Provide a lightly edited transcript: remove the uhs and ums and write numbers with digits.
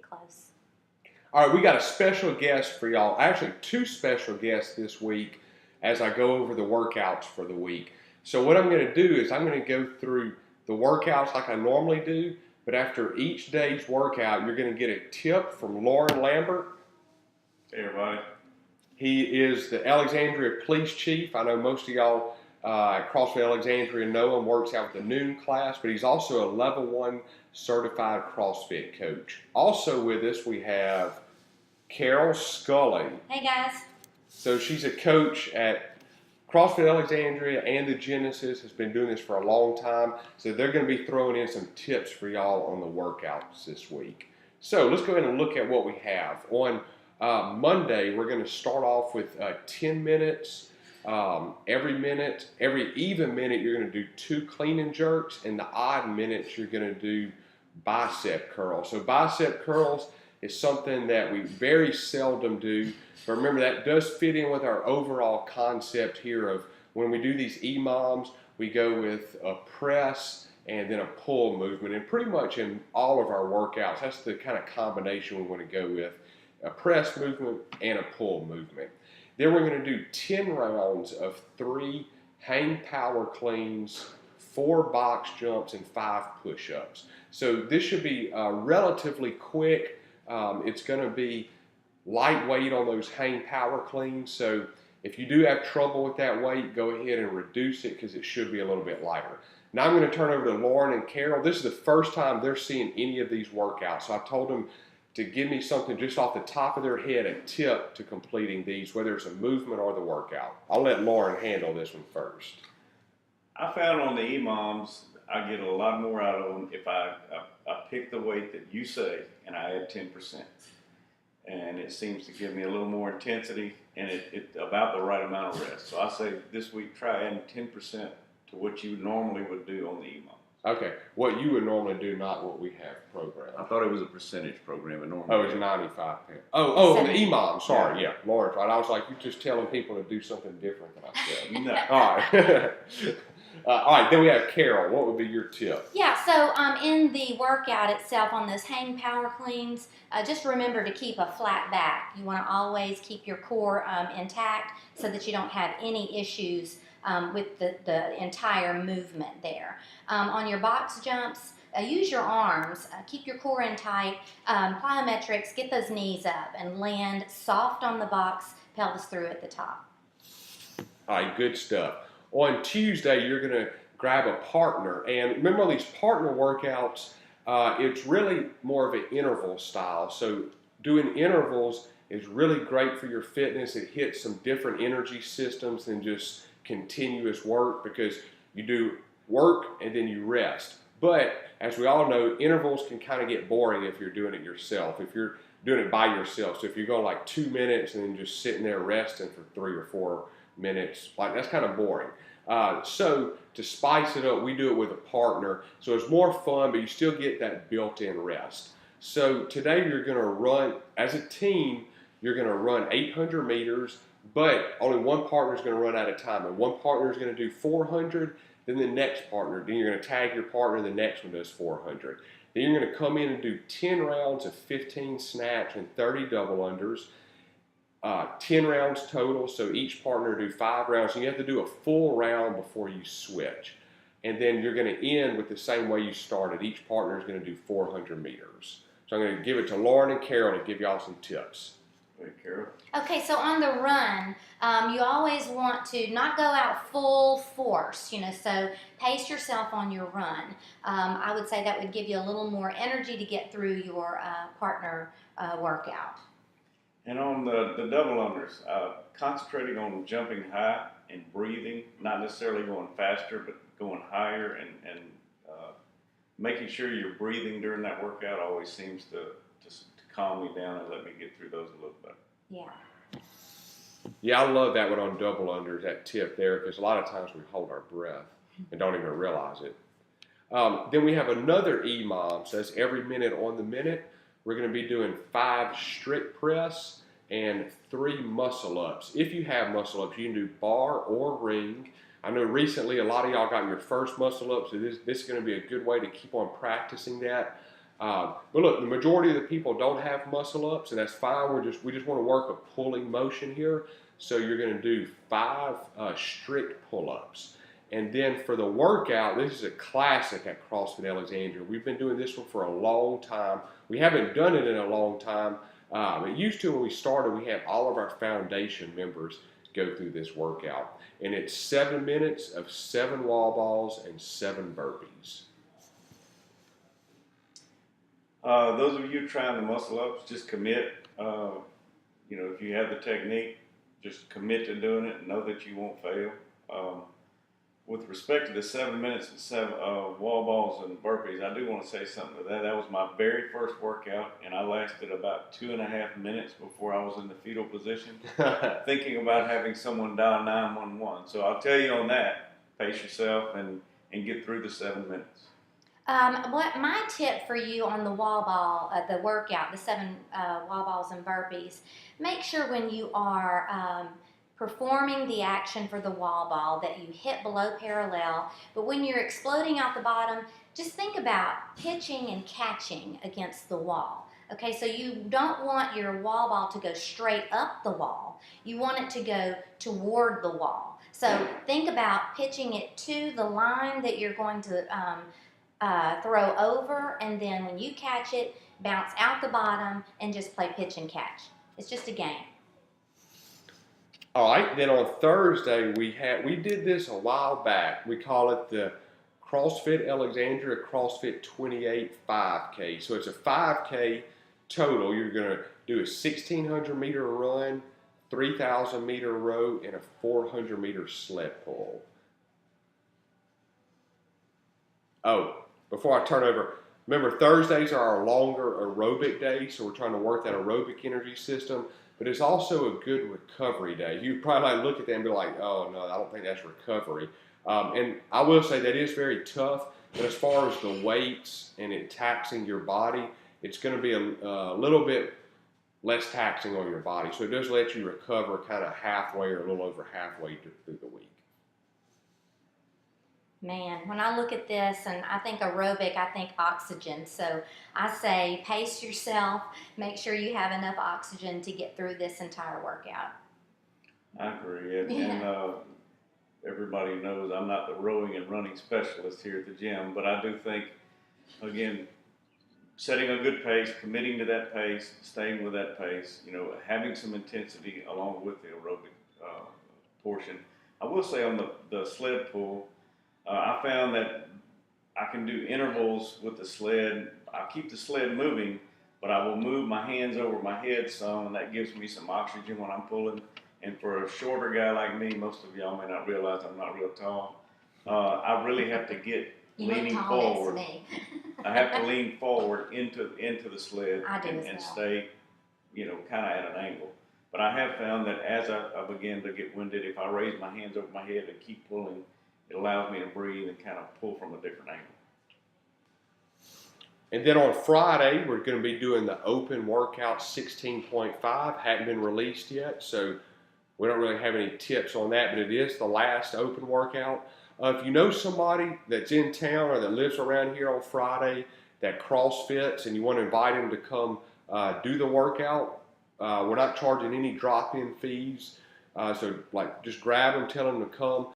close. All right, we got a special guest for y'all. Actually, two special guests this week as I go over the workouts for the week. So what I'm going to do is I'm going to go through the workouts like I normally do, but after each day's workout, you're going to get a tip from Lauren Lambert. Hey, everybody. He is the Alexandria Police Chief. I know most of y'all at CrossFit Alexandria know him, works out with the noon class, but he's also a level 1 certified CrossFit coach. Also with us, we have Carol Scully. Hey guys. So she's a coach at CrossFit Alexandria and the Genesis, has been doing this for a long time. So they're going to be throwing in some tips for y'all on the workouts this week. So let's go ahead and look at what we have. On Monday, we're going to start off with 10 minutes. Every even minute, you're going to do 2 clean and jerks, and the odd minutes, you're going to do bicep curls. So bicep curls is something that we very seldom do. But remember, that does fit in with our overall concept here of when we do these EMOMs, we go with a press and then a pull movement. And pretty much in all of our workouts, that's the kind of combination we want to go with, a press movement and a pull movement. Then we're going to do 10 rounds of 3 hang power cleans, 4 box jumps, and 5 push-ups. So this should be relatively quick. It's going to be lightweight on those hang power cleans. So if you do have trouble with that weight, go ahead and reduce it because it should be a little bit lighter. Now I'm going to turn over to Lauren and Carol. This is the first time they're seeing any of these workouts. So I told them to give me something just off the top of their head, a tip to completing these, whether it's a movement or the workout. I'll let Lauren handle this one first. I found on the EMOMs, I get a lot more out of them if I pick the weight that you say and I add 10%. And it seems to give me a little more intensity and it about the right amount of rest. So I say this week try adding 10% to what you normally would do on the EMOM. Okay, what you would normally do, not what we have programmed. I thought it was a percentage program. And normally Oh, it's 95. Oh, the EMOM. Sorry, yeah, Lauren's right. I was like, you're just telling people to do something different than I said. No. All right. All right, then we have Carol. What would be your tip? Yeah, so in the workout itself on those hang power cleans, just remember to keep a flat back. You want to always keep your core intact so that you don't have any issues with the entire movement there. On your box jumps, use your arms, keep your core in tight, plyometrics, get those knees up and land soft on the box, pelvis through at the top. All right, good stuff. On Tuesday, you're going to grab a partner. And remember these partner workouts, it's really more of an interval style. So doing intervals is really great for your fitness. It hits some different energy systems than just continuous work because you do work and then you rest. But as we all know, intervals can kind of get boring if you're doing it yourself, if you're doing it by yourself. So if you're going like 2 minutes and then just sitting there resting for 3 or 4 minutes, like that's kind of boring. So to spice it up, we do it with a partner. So it's more fun, but you still get that built-in rest. So today you're going to run, as a team, you're going to run 800 meters, but only one partner is going to run at a time. And one partner is going to do 400, then the next partner, then you're going to tag your partner, the next one does 400. Then you're going to come in and do 10 rounds of 15 snatch and 30 double unders. 10 rounds total, so each partner do 5 rounds, and you have to do a full round before you switch. And then you're going to end with the same way you started. Each partner is going to do 400 meters. So I'm going to give it to Lauren and Carol to give y'all some tips. Wait, Carol. Okay, so on the run, you always want to not go out full force, so pace yourself on your run. I would say that would give you a little more energy to get through your partner workout. And on the double unders, concentrating on jumping high and breathing, not necessarily going faster, but going higher and making sure you're breathing during that workout always seems to calm me down and let me get through those a little better. Yeah. Yeah, I love that one on double unders, that tip there, because a lot of times we hold our breath and don't even realize it. Then we have another EMOM, so that's every minute on the minute. We're going to be doing 5 strict press and 3 muscle ups. If you have muscle ups, you can do bar or ring. I know recently a lot of y'all got your first muscle up, so this is going to be a good way to keep on practicing that. But look, the majority of the people don't have muscle ups, and that's fine. We just want to work a pulling motion here. So you're going to do 5 strict pull ups. And then for the workout, this is a classic at CrossFit Alexandria. We've been doing this one for a long time. We haven't done it in a long time. It used to, when we started, we had all of our foundation members go through this workout. And it's 7 minutes of 7 wall balls and 7 burpees. Those of you trying the muscle ups, just commit. If you have the technique, just commit to doing it and know that you won't fail. With respect to the 7 minutes and 7 wall balls and burpees, I do want to say something to that. That was my very first workout, and I lasted about 2.5 minutes before I was in the fetal position, thinking about having someone dial 911. So I'll tell you on that, pace yourself and get through the 7 minutes. What my tip for you on the wall ball, the workout, the 7 wall balls and burpees, make sure when you are performing the action for the wall ball that you hit below parallel, but when you're exploding out the bottom, just think about pitching and catching against the wall. Okay, so you don't want your wall ball to go straight up the wall. You want it to go toward the wall. So think about pitching it to the line that you're going to throw over, and then when you catch it, bounce out the bottom and just play pitch and catch. It's just a game. All right, then on Thursday we did this a while back. We call it the CrossFit Alexandria CrossFit 28 5K. So it's a 5K total. You're going to do a 1,600 meter run, 3,000 meter row, and a 400 meter sled pull. Oh, before I turn over, remember Thursdays are our longer aerobic days, so we're trying to work that aerobic energy system. But it's also a good recovery day. You probably might look at that and be like, oh, no, I don't think that's recovery. And I will say that is very tough. But as far as the weights and it taxing your body, it's going to be a little bit less taxing on your body. So it does let you recover kind of halfway or a little over halfway through the week. Man, when I look at this and I think aerobic, I think oxygen. So I say pace yourself, make sure you have enough oxygen to get through this entire workout. I agree. And everybody knows I'm not the rowing and running specialist here at the gym, but I do think, again, setting a good pace, committing to that pace, staying with that pace, having some intensity along with the aerobic portion. I will say on the sled pull, I found that I can do intervals with the sled. I keep the sled moving, but I will move my hands over my head some, and that gives me some oxygen when I'm pulling. And for a shorter guy like me, most of y'all may not realize I'm not real tall. I really have to get leaning forward. To me. I have to lean forward into the sled and stay, kind of at an angle. But I have found that as I begin to get winded, if I raise my hands over my head and keep pulling, it allows me to breathe and kind of pull from a different angle. And then on Friday, we're going to be doing the open workout 16.5. Hadn't been released yet, so we don't really have any tips on that, but it is the last open workout. If you know somebody that's in town or that lives around here on Friday that CrossFits and you want to invite them to come do the workout, we're not charging any drop-in fees. So just grab them, tell them to come.